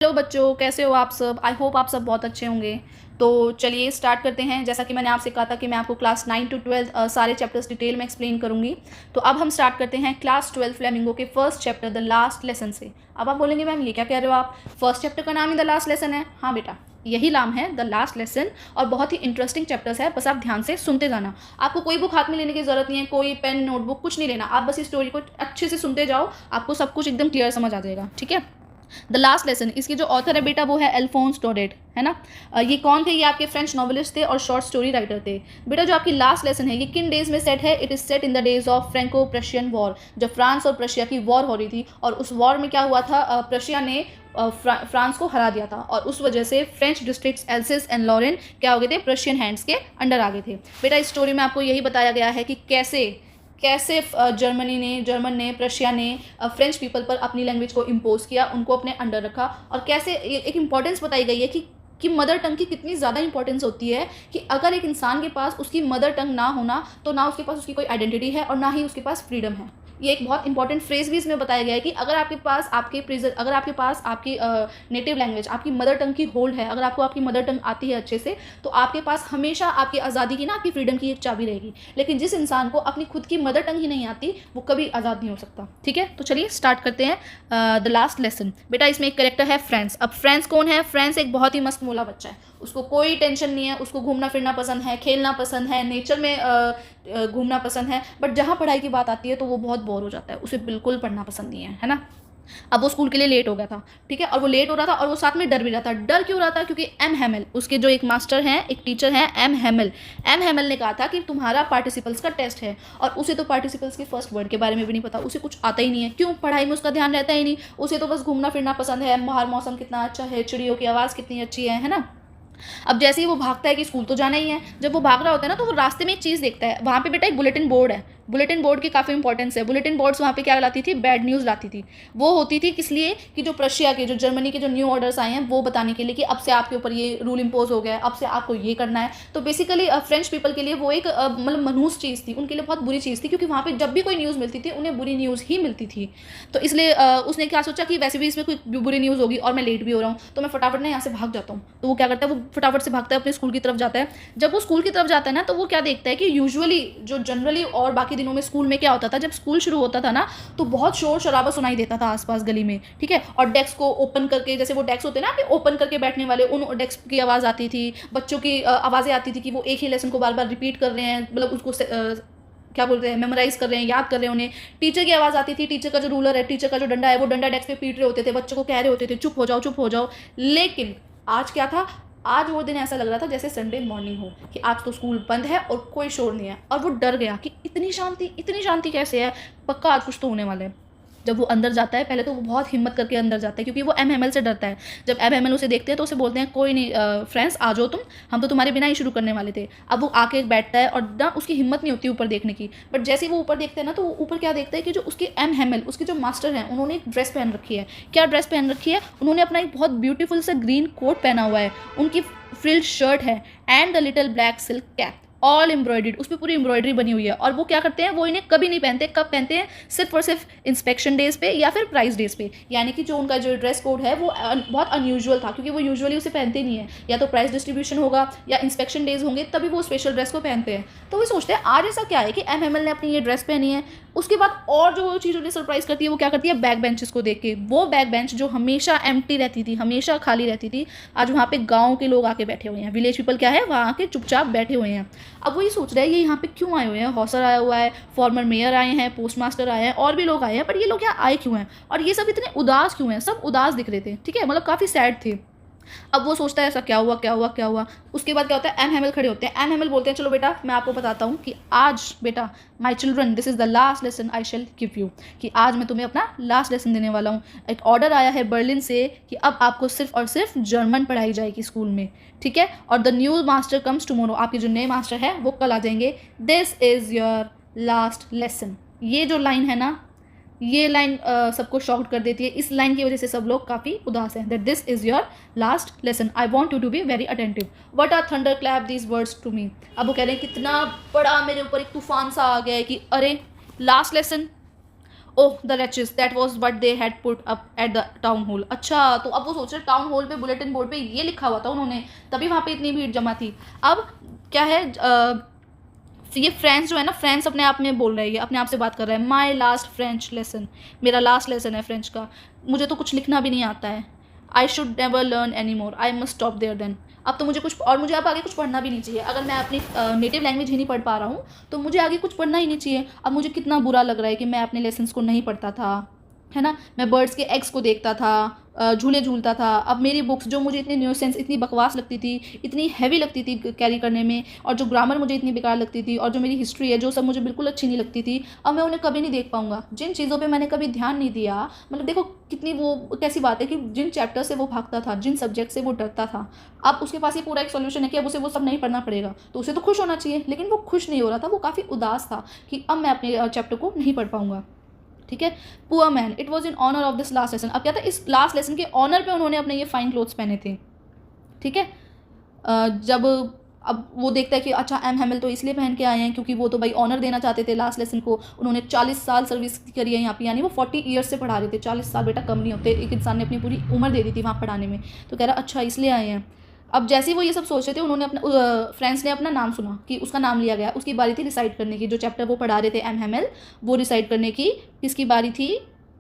Hello बच्चों, कैसे हो आप सब। आई होप आप सब बहुत अच्छे होंगे। तो चलिए स्टार्ट करते हैं। जैसा कि मैंने आपसे कहा था कि मैं आपको क्लास 9 to 12 सारे चैप्टर्स डिटेल में एक्सप्लेन करूंगी। तो अब हम स्टार्ट करते हैं क्लास 12 फ्लेमिंगो के first chapter the last lesson से। अब आप बोलेंगे मैम ये क्या कह रहे हो आप, फर्स्ट चैप्टर का नाम ही द लास्ट लेसन है। हाँ बेटा, यही नाम है द लास्ट लेसन और बहुत ही इंटरेस्टिंग चैप्टर्स है। बस आप ध्यान से सुनते जाना, आपको कोई बुक हाथ में लेने की जरूरत नहीं है, कोई पेन नोटबुक कुछ नहीं लेना। आप बस इस स्टोरी को अच्छे से सुनते जाओ, आपको सब कुछ एकदम क्लियर समझ आ जाएगा। ठीक है। द लास्ट लेसन, इसकी जो ऑथर है बेटा वो है अल्फोंस डोडेट, है ना। ये कौन थे, ये आपके फ्रेंच नॉवेलिस्ट थे और शॉर्ट स्टोरी राइटर थे। बेटा जो आपकी लास्ट लेसन है ये किन डेज में सेट है, it is set in the days of Franco Prussian war. जब फ्रांस और प्रशिया की वॉर हो रही थी और उस वॉर में क्या हुआ था, प्रशिया ने फ्रांस को हरा दिया था और उस वजह से French districts Alsace and Lorraine क्या हो गए थे, प्रशियन हैंड्स के अंडर आ गए थे। बेटा इस स्टोरी में आपको यही बताया गया है कि कैसे जर्मन ने प्रशिया ने फ्रेंच पीपल पर अपनी लैंग्वेज को इम्पोज किया, उनको अपने अंडर रखा। और कैसे एक इंपॉर्टेंस बताई गई है कि मदर टंग की कितनी ज़्यादा इंपॉर्टेंस होती है कि अगर एक इंसान के पास उसकी मदर टंग ना होना तो ना उसके पास उसकी कोई आइडेंटिटी है और ना ही उसके पास फ्रीडम है। ये एक बहुत इंपॉर्टेंट फ्रेज भी इसमें बताया गया है कि अगर आपके पास आपकी नेटिव लैंग्वेज, आपकी मदर टंग की होल्ड है, अगर आपको आपकी मदर टंग आती है अच्छे से, तो आपके पास हमेशा आपकी आज़ादी की ना, आपकी फ्रीडम की एक चाबी रहेगी। लेकिन जिस इंसान को अपनी खुद की मदर टंग ही नहीं आती वो कभी आज़ाद नहीं हो सकता। ठीक है, तो चलिए स्टार्ट करते हैं द लास्ट लेसन। बेटा इसमें एक करेक्टर है फ्रांस। अब फ्रांस कौन है, फ्रांस एक बहुत ही मस्त मोला बच्चा है, उसको कोई टेंशन नहीं है, उसको घूमना फिरना पसंद है, खेलना पसंद है, नेचर में घूमना पसंद है। बट जहाँ पढ़ाई की बात आती है तो वो बहुत बोर हो जाता है, उसे बिल्कुल पढ़ना पसंद नहीं है ना। अब वो स्कूल के लिए लेट हो गया था, ठीक है, और वो लेट हो रहा था और वो साथ में डर भी रहा था। डर क्यों रहा था, क्योंकि एम हेमल, उसके जो एक मास्टर हैं, एक टीचर हैं एम हेमल ने कहा था कि तुम्हारा पार्टिसिपल्स का टेस्ट है। और उसे तो पार्टिसिपल्स के फर्स्ट वर्ड के बारे में भी नहीं पता, उसे कुछ आता ही नहीं है। क्यों, पढ़ाई में उसका ध्यान रहता ही नहीं, उसे तो बस घूमना फिरना पसंद है, बाहर मौसम कितना अच्छा है, चिड़ियों की आवाज़ कितनी अच्छी है ना। अब जैसे ही वो भागता है कि स्कूल तो जाना ही है, जब वो भाग रहा होता है ना तो वो रास्ते में एक चीज़ देखता है, वहाँ पे बेटा एक बुलेटिन बोर्ड है। बुलेटिन बोर्ड की काफ़ी इंपॉर्टेंस है। बुलेटिन बोर्ड्स वहाँ पे क्या लाती थी, बैड न्यूज़ लाती थी। वो होती थी किस लिए, कि जो प्रशिया के, जो जर्मनी के जो न्यू ऑर्डर्स आए हैं वो बताने के लिए कि अब से आपके ऊपर ये रूल इम्पोज हो गया है, अब से आपको ये करना है। तो बेसिकली फ्रेंच पीपल के लिए वो एक मतलब मनहूस चीज़ थी, उनके लिए बहुत बुरी चीज़ थी, क्योंकि वहाँ पे जब भी कोई न्यूज़ मिलती थी उन्हें बुरी न्यूज़ ही मिलती थी। तो इसलिए उसने क्या सोचा कि वैसे भी इसमें कोई बुरी न्यूज़ होगी और मैं लेट भी हो रहा हूँ तो मैं फटाफट ना यहाँ से भाग जाता हूँ। तो वो क्या करता है, वो फटाफट से भागता है, अपने स्कूल की तरफ जाता है। जब वो स्कूल की तरफ जाता है ना तो वो क्या देखता है कि यूजुअली जो जनरली और बाकी दिनों में स्कूल में क्या होता था, जब स्कूल शुरू होता था ना तो बहुत शोर शराबा सुनाई देता था आसपास गली में, ठीक है। और डेस्क को ओपन करके, जैसे वो डेस्क होते हैं ना कि ओपन करके बैठने वाले, उन डेस्क की आवाज़ आती थी, बच्चों की आवाज़ें आती थी कि वो एक ही लेसन को बार बार रिपीट कर रहे हैं, मतलब उसको क्या बोलते हैं, मेमोराइज कर रहे हैं, याद कर रहे हैं उन्हें। टीचर की आवाज़ आती थी, टीचर का जो रूलर है, टीचर का जो डंडा है, वो डंडा डेस्क पे पीट रहे होते थे, बच्चों को कह रहे होते थे चुप हो जाओ चुप हो जाओ। लेकिन आज क्या था, आज वो दिन ऐसा लग रहा था जैसे संडे मॉर्निंग हो, कि आज तो स्कूल बंद है और कोई शोर नहीं है। और वो डर गया कि इतनी शांति कैसे है, पक्का आज कुछ तो होने वाला है। जब वो अंदर जाता है, पहले तो वो बहुत हिम्मत करके अंदर जाता है, क्योंकि वो एम हेमल से डरता है। जब एम हेमल उसे देखते हैं तो उसे बोलते हैं कोई नहीं फ्रेंड्स आ जाओ तुम, हम तो तुम्हारे बिना ही शुरू करने वाले थे। अब वो आके बैठता है और ना उसकी हिम्मत नहीं होती ऊपर देखने की। बट जैसे ही वो ऊपर देखते हैं ना तो वो ऊपर क्या देखता है कि जो उसके एम हेमल, उसके जो मास्टर हैं, उन्होंने एक ड्रेस पहन रखी है। क्या ड्रेस पहन रखी है, उन्होंने अपना एक बहुत ब्यूटीफुल सा ग्रीन कोट पहना हुआ है, उनकी फ्रिल्ड शर्ट है and the little black silk cap, all embroidered, उस पर पूरी एम्ब्रॉयडरी बनी हुई है। और वो क्या करते हैं, वो इन्हें कभी नहीं पहनते, कब पहनते हैं, सिर्फ और सिर्फ इंस्पेक्शन डेज पे या फिर प्राइज डेज पे। यानी कि जो उनका जो ड्रेस कोड है वो बहुत अनयूजुअल था, क्योंकि वो यूजुअली उसे पहनते नहीं है, या तो प्राइस डिस्ट्रीब्यूशन होगा या इंस्पेक्शन डेज होंगे तभी वो स्पेशल ड्रेस को पहनते हैं। तो वो सोचते हैं आज ऐसा क्या है कि एम हेमल ने अपनी ये ड्रेस पहनी है। उसके बाद और जो चीज़ उन्हें सरप्राइज करती है वो क्या करती है, बैक बेंचेस को देख के। वो बैक बेंच जो हमेशा एम्प्टी रहती थी, हमेशा खाली रहती थी, आज वहाँ पे गाँव के लोग आके बैठे हुए हैं, विलेज पीपल क्या है वहाँ आके चुपचाप बैठे हुए हैं। अब वो ये सोच रहे हैं ये यहाँ पे क्यों आए हुए हैं, हौसर आया हुआ है, फॉर्मर मेयर आए हैं, पोस्ट मास्टर आए हैं, और भी लोग आए हैं, पर ये लोग यहाँ आए क्यों हैं, और ये सब इतने उदास क्यों हैं, सब उदास दिख रहे थे, ठीक है, मतलब काफ़ी सैड थे। अब वो सोचता है ऐसा क्या हुआ क्या हुआ क्या हुआ। उसके बाद क्या होता है, एम हेमल खड़े होते हैं। एम हेमल बोलते हैं चलो बेटा मैं आपको बताता हूँ कि आज बेटा my children this is the last lesson I shall give you, कि आज मैं तुम्हें अपना लास्ट लेसन देने वाला हूँ। एक ऑर्डर आया है बर्लिन से कि अब आपको सिर्फ और सिर्फ जर्मन पढ़ाई जाएगी स्कूल में, ठीक है, और the new master comes tomorrow, आपके जो नए मास्टर है वो कल आ जाएंगे। This is your last lesson. ये जो लाइन है ना, ये लाइन सबको शॉक्ड कर देती है। इस लाइन की वजह से सब लोग काफ़ी उदास हैं। That this is your last lesson, I want you to be very attentive, what are thunder clap these words to me. अब वो कह रहे हैं कितना बड़ा मेरे ऊपर एक तूफान सा आ गया है कि अरे last lesson, oh the riches that was what they had put up at the town hall. अच्छा, तो अब वो सोच रहे टाउन हॉल पे बुलेटिन बोर्ड पे ये लिखा हुआ था उन्होंने, तभी वहाँ पे इतनी भीड़ जमा थी। अब क्या है, ये फ्रेंड्स जो है ना, फ्रेंड्स अपने आप में बोल रहे हैं, अपने आप से बात कर रहे हैं, माई लास्ट फ्रेंच लेसन, मेरा लास्ट लेसन है फ्रेंच का, मुझे तो कुछ लिखना भी नहीं आता है, I should never learn any more, I must stop there then. अब तो मुझे कुछ, और मुझे अब आगे कुछ पढ़ना भी नहीं चाहिए, अगर मैं अपनी नेटिव लैंग्वेज ही नहीं पढ़ पा रहा हूँ तो मुझे आगे कुछ पढ़ना ही नहीं चाहिए। अब मुझे कितना बुरा लग रहा है कि मैं अपने लेसन्स को नहीं पढ़ता था, है ना, मैं बर्ड्स के एग्स को देखता था, झूले झूलता था। अब मेरी बुक्स जो मुझे इतनी न्यूसेंस, इतनी बकवास लगती थी, इतनी हैवी लगती थी कैरी करने में, और जो ग्रामर मुझे इतनी बेकार लगती थी, और जो मेरी हिस्ट्री है जो सब मुझे बिल्कुल अच्छी नहीं लगती थी, अब मैं उन्हें कभी नहीं देख पाऊंगा। जिन चीज़ों पे मैंने कभी ध्यान नहीं दिया, मतलब देखो कितनी वो कैसी बात है कि जिन चैप्टर से वो भागता था, जिन सब्जेक्ट से वो डरता था, अब उसके पास ये पूरा एक सोल्यूशन है कि अब उसे वो सब नहीं पढ़ना पड़ेगा, तो उसे तो खुश होना चाहिए, लेकिन वो खुश नहीं हो रहा था, वो काफ़ी उदास था कि अब मैं अपने चैप्टर को नहीं पढ़ पाऊंगा। ठीक है, poor man, it was in honour of this last lesson. अब क्या था, इस लास्ट लेसन के ऑनर पे उन्होंने अपने ये फाइन क्लोथ्स पहने थे। ठीक है, जब अब वो देखता है कि अच्छा एम हैमिल तो इसलिए पहन के आए हैं क्योंकि वो तो भाई ऑनर देना चाहते थे लास्ट लेसन को, उन्होंने 40 साल सर्विस करी है यहाँ पे, यानी वो 40 ईयर्स से पढ़ा रहे थे। 40 साल बेटा कम नहीं होते, एक इंसान ने अपनी पूरी उम्र दे दी थी वहाँ पढ़ाने में, तो कह रहा अच्छा इसलिए आए हैं। अब जैसे ही वो ये सब सोच रहे थे, उन्होंने अपना फ्रेंड्स ने अपना नाम सुना कि उसका नाम लिया गया, उसकी बारी थी रिसाइड करने की, जो चैप्टर वो पढ़ा रहे थे एम हैमिल, वो रिसाइड करने की किसकी बारी थी,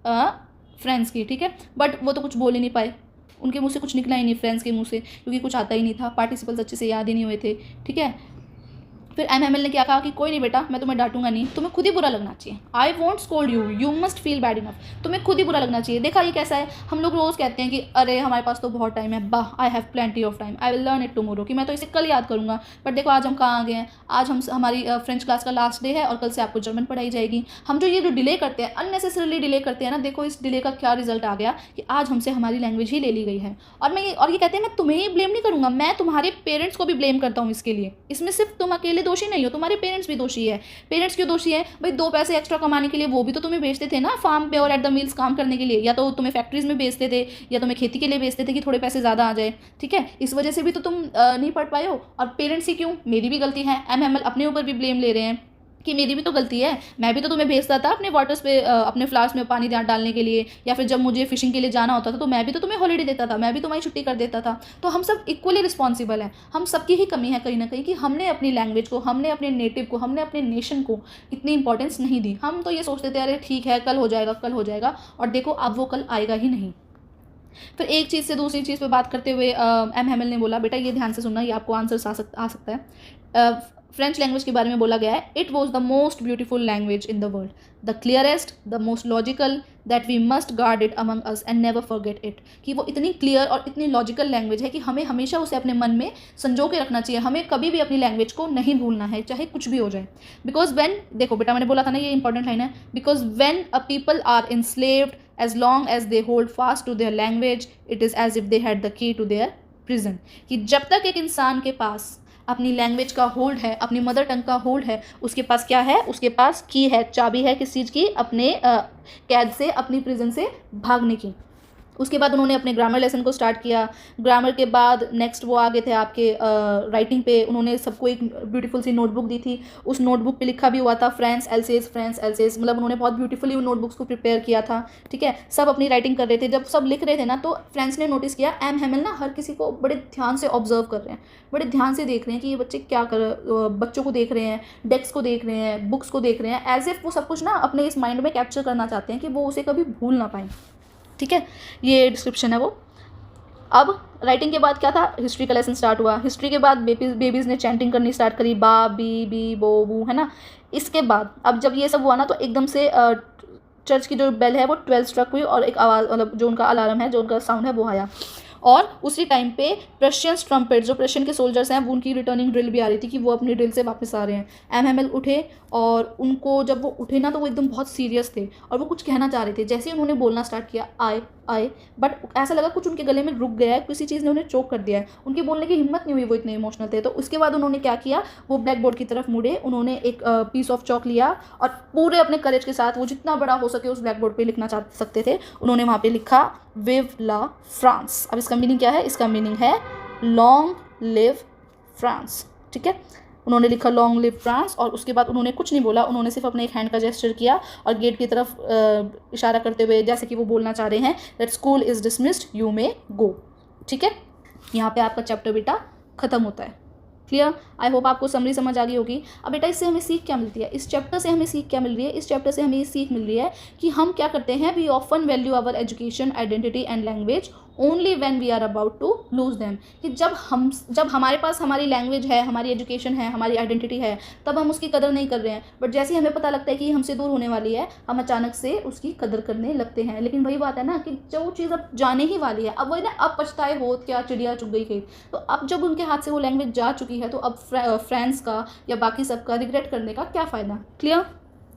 फ्रेंड्स की। ठीक है, बट वो तो कुछ बोल ही नहीं पाए, उनके मुंह से कुछ निकला ही नहीं, फ्रेंड्स के मुंह से, क्योंकि कुछ आता ही नहीं था, पार्टिसिपल्स अच्छे से याद ही नहीं हुए थे। ठीक है, फिर एम एम एल ने क्या कहा कि कोई नहीं बेटा, मैं तुम्हें डांटूंगा नहीं, तुम्हें खुद ही बुरा लगना चाहिए, I want scold you, you must feel bad enough, तुम्हें खुद ही बुरा लगना चाहिए। देखा ये कैसा है, हम लोग रोज़ कहते हैं कि अरे हमारे पास तो बहुत टाइम है, बाह I have plenty of time, I will learn it tomorrow, कि मैं तो इसे कल याद करूंगा। बट देखो आज हम कहाँ आ गए हैं, आज हमारी फ्रेंच क्लास का लास्ट डे है और कल से आपको जर्मन पढ़ाई जाएगी। हम जो ये जो डिले करते हैं, अननेसेसरीली डिले करते हैं ना, देखो इस डिले का क्या रिजल्ट आ गया कि आज हमसे हमारी लैंग्वेज ही ले ली गई है। और ये कहते हैं मैं तुम्हें ही ब्लेम नहीं करूँगा, मैं तुम्हारे पेरेंट्स को भी ब्लेम करता हूँ इसके लिए। इसमें सिर्फ तुम अकेले दोषी नहीं हो, तुम्हारे पेरेंट्स भी दोषी है। पेरेंट्स क्यों दोषी है भाई, 2 पैसे एक्स्ट्रा कमाने के लिए वो भी तो तुम्हें भेजते थे ना फार्म पे और एट द मिल्स काम करने के लिए, या तो तुम्हें फैक्ट्रीज में भेजते थे या तुम्हें खेती के लिए भेजते थे कि थोड़े पैसे ज़्यादा आ जाए। ठीक है, इस वजह से भी तो तुम नहीं पढ़ पाए हो। और पेरेंट्स ही क्यों, मेरी भी गलती है, एम एम एल अपने ऊपर भी ब्लेम ले रहे हैं कि मेरी भी तो गलती है, मैं भी तो तुम्हें भेजता था अपने वाटर्स पे, अपने फ्लावर्स में पानी डालने के लिए, या फिर जब मुझे फिशिंग के लिए जाना होता था तो मैं भी तो तुम्हें हॉलीडे देता था, मैं भी तुम्हारी छुट्टी कर देता था। तो हम सब इक्वली रिस्पॉन्सिबल हैं, हम सबकी ही कमी है कहीं ना कहीं कि हमने अपनी लैंग्वेज को, हमने अपने नेटिव को, हमने अपने नेशन को इतनी इंपॉर्टेंस नहीं दी। हम तो ये सोचते थे अरे ठीक है कल हो जाएगा, कल हो जाएगा, और देखो अब वो कल आएगा ही नहीं। फिर एक चीज़ से दूसरी चीज़ पे बात करते हुए एम हैमिल ने बोला बेटा ये ध्यान से सुनना, ये आपको आंसर आ सकता है। फ्रेंच लैंग्वेज के बारे में बोला गया है, it was the most beautiful language in the world, the clearest, the most logical, that we must guard it among us and never forget it. कि वो इतनी क्लियर और इतनी लॉजिकल लैंग्वेज है कि हमें हमेशा उसे अपने मन में संजो के रखना चाहिए, हमें कभी भी अपनी लैंग्वेज को नहीं भूलना है, चाहे कुछ भी हो जाए। बिकॉज वेन, देखो बेटा मैंने बोला था ना ये इंपॉर्टेंट लाइन है, because when a people are enslaved as long as they hold fast to their language, it is as if they had the key to their prison। कि जब तक एक इंसान के पास अपनी लैंग्वेज का होल्ड है, अपनी मदर टंग का होल्ड है, उसके पास क्या है, उसके पास की है, चाबी है किस चीज़ की, अपने कैद से, अपनी प्रिजन से भागने की। उसके बाद उन्होंने अपने ग्रामर लेसन को स्टार्ट किया। ग्रामर के बाद नेक्स्ट वो आगे थे आपके राइटिंग पे, उन्होंने सबको एक ब्यूटीफुल सी नोटबुक दी थी, उस नोटबुक पे लिखा भी हुआ था फ्रांस एल्सेस, फ्रांस एल्सेस, मतलब उन्होंने बहुत ब्यूटीफुली उन नोटबुक्स को प्रिपेयर किया था। ठीक है, सब अपनी राइटिंग कर रहे थे, जब सब लिख रहे थे ना तो फ्रांस ने नोटिस किया एम हैमिल ना हर किसी को बड़े ध्यान से ऑब्जर्व कर रहे हैं, बड़े ध्यान से देख रहे हैं कि ये बच्चे क्या बच्चों को देख रहे हैं, डेस्क को देख रहे हैं, बुक्स को देख रहे हैं, एज इफ वो सब कुछ ना अपने इस माइंड में कैप्चर करना चाहते हैं कि वो उसे कभी भूल ना पाएँ। ठीक है, ये डिस्क्रिप्शन है वो। अब राइटिंग के बाद क्या था, हिस्ट्री का लेसन स्टार्ट हुआ। हिस्ट्री के बाद बेबीज़ ने चैंटिंग करनी स्टार्ट करी, बा बी बो बू, है ना। इसके बाद अब जब ये सब हुआ ना तो एकदम से चर्च की जो बेल है वो 12 स्ट्रक हुई और एक आवाज़, मतलब जो उनका अलार्म है, जो उनका साउंड है वो आया। और उसी टाइम पे प्रशियंस ट्रम्पेट, जो प्रशियन के सोल्जर्स हैं, वो उनकी रिटर्निंग ड्रिल भी आ रही थी कि वो अपनी ड्रिल से वापस आ रहे हैं। एम हैमिल उठे और उनको जब वो उठे ना तो वो एकदम बहुत सीरियस थे और वो कुछ कहना चाह रहे थे। जैसे ही उन्होंने बोलना स्टार्ट किया आए आए, बट ऐसा लगा कुछ उनके गले में रुक गया है, किसी चीज़ ने उन्हें चोक कर दिया है, उनके बोलने की हिम्मत नहीं हुई, वो इतने इमोशनल थे। तो उसके बाद उन्होंने क्या किया, वो ब्लैक बोर्ड की तरफ मुड़े, उन्होंने एक पीस ऑफ चॉक लिया और पूरे अपने करेज के साथ वो जितना बड़ा हो सके उस ब्लैक बोर्ड पर लिखना चाह सकते थे, उन्होंने वहाँ पर लिखा विव ला फ्रांस। अब इसका मीनिंग क्या है, इसका मीनिंग है लॉन्ग लिव फ्रांस। ठीक है, उन्होंने लिखा लॉन्ग लिव फ्रांस, और उसके बाद उन्होंने कुछ नहीं बोला, उन्होंने सिर्फ अपने एक हैंड का जेस्चर किया और गेट की तरफ इशारा करते हुए जैसे कि वो बोलना चाह रहे हैं that school is dismissed, you may go. ठीक है, यहाँ पे आपका चैप्टर बेटा ख़त्म होता है। क्लियर? आई होप आपको समरी समझ आ गई होगी। अब बेटा इससे हमें सीख क्या मिलती है, इस चैप्टर से हमें सीख क्या मिल रही है? इस चैप्टर से हमें ये सीख मिल रही है कि हम क्या करते हैं, we often value our education, identity and language only when we are about to lose them. कि जब हमारे पास हमारी लैंग्वेज है, हमारी एजुकेशन है, हमारी आइडेंटिटी है, तब हम उसकी कदर नहीं कर रहे हैं। बट जैसे ही हमें पता लगता है कि हमसे दूर होने वाली है, हम अचानक से उसकी कदर करने लगते हैं। लेकिन वही बात है ना कि जो चीज़ अब जाने ही वाली है, अब वही ना, अब पछताए हो क्या चिड़िया चुग गई खेत। तो अब जब उनके हाथ से वो लैंग्वेज जा चुकी है, तो अब फ्रेंड्स का या बाकी सबका रिग्रेट करने का क्या फ़ायदा। क्लियर?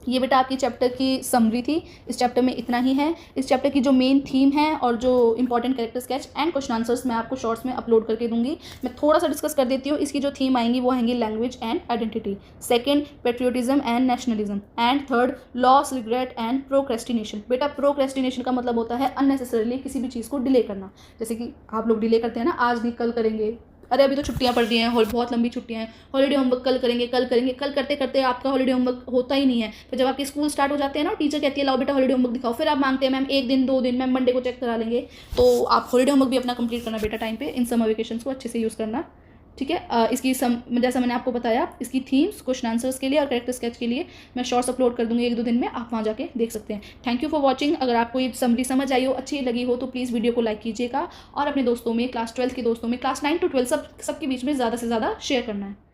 ये बेटा आपकी चैप्टर की समरी थी। इस चैप्टर में इतना ही है। इस चैप्टर की जो मेन थीम है और जो important character sketch and question answers मैं आपको शॉर्ट्स में अपलोड करके दूंगी। मैं थोड़ा सा डिस्कस कर देती हूँ। इसकी जो थीम आएंगी वो आएंगी language and identity, second patriotism and nationalism, and third loss, regret and procrastination. बेटा प्रोक्रेस्टिनेशन का मतलब होता है अननेसेसरीली किसी भी चीज़ को डिले करना। जैसे कि आप लोग डिले करते हैं ना, आज नहीं कल करेंगे, अरे अभी तो छुट्टियां पड़ रही हैं और बहुत लंबी छुट्टियां हैं, हॉलीडे होमवर्क कल करेंगे, कल करेंगे, कल करते करते आपका हॉलीडे होमवर्क होता ही नहीं है। फिर जब आपके स्कूल स्टार्ट हो जाते हैं ना, टीचर कहती है लाओ बेटा हॉलीडे होमवर्क दिखाओ, फिर आप मांगते हैं मैम 1 दिन 2 दिन, मैम मंडे को चेक करा लेंगे। तो आप हॉलीडे होमवर्क भी अपना कंप्लीट करना बेटा टाइम पे, इन समर वेकेशन को अच्छे से यूज़ करना। ठीक है, इसकी जैसा मैंने आपको बताया, इसकी थीम्स क्वेश्चन आंसर्स के लिए और कैरेक्टर स्केच के लिए मैं शॉर्ट्स अपलोड कर दूंगी 1-2 दिन में, आप वहाँ जाके देख सकते हैं। Thank you for watching. अगर आपको ये समरी समझ आई हो, अच्छी लगी हो, तो प्लीज़ वीडियो को लाइक कीजिएगा और अपने दोस्तों में, क्लास 12 के दोस्तों में, क्लास 9 to 12 सबके बीच में ज़्यादा से ज़्यादा शेयर करना है।